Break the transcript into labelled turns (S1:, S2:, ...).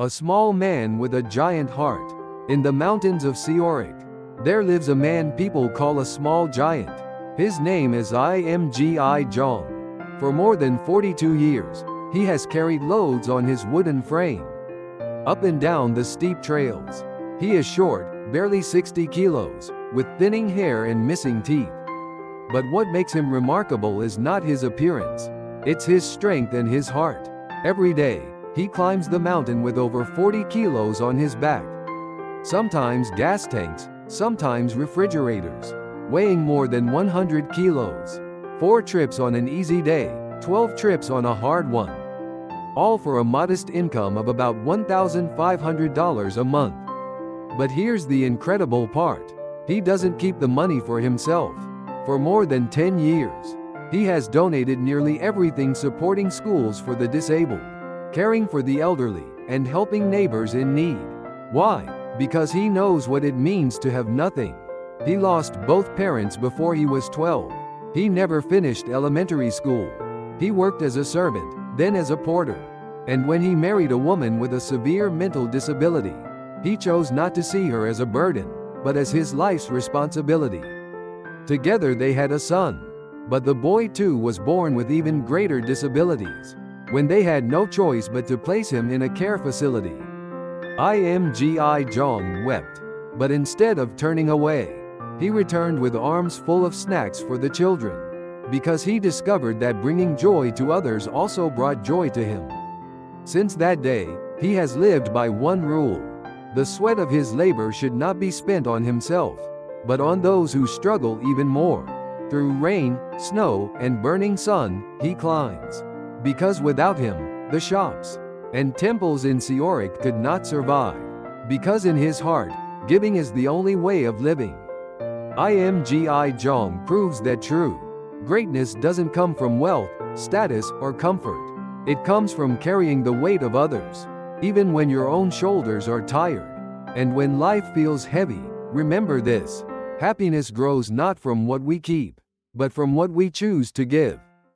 S1: A small man with a giant heart. In the mountains of Seorak, there lives a man people call a small giant. His name is Lim Gijong. For more than 42 years, he has carried loads on his wooden frame, up and down the steep trails. He is short, barely 60 kilos, with thinning hair and missing teeth. But what makes him remarkable is not his appearance. It's his strength and his heart. Every day, he climbs the mountain with over 40 kilos on his back. Sometimes gas tanks, sometimes refrigerators, weighing more than 100 kilos. 4 trips on an easy day, 12 trips on a hard one. All for a modest income of about $1,500 a month. But here's the incredible part. He doesn't keep the money for himself. For more than 10 years, he has donated nearly everything supporting schools for the disabled, caring for the elderly, and helping neighbors in need. Why? Because he knows what it means to have nothing. He lost both parents before he was 12. He never finished elementary school. He worked as a servant, then as a porter. And when he married a woman with a severe mental disability, he chose not to see her as a burden, but as his life's responsibility. Together they had a son. But the boy too was born with even greater disabilities, when they had no choice but to place him in a care facility. Lim Gijong wept. But instead of turning away, he returned with arms full of snacks for the children, because he discovered that bringing joy to others also brought joy to him. Since that day, he has lived by one rule. The sweat of his labor should not be spent on himself, but on those who struggle even more. Through rain, snow, and burning sun, he climbs. Because without him, the shops and temples in Seorak could not survive. Because in his heart, giving is the only way of living. Lim Gijong proves that true greatness doesn't come from wealth, status, or comfort. It comes from carrying the weight of others, even when your own shoulders are tired. And when life feels heavy, remember this: happiness grows not from what we keep, but from what we choose to give.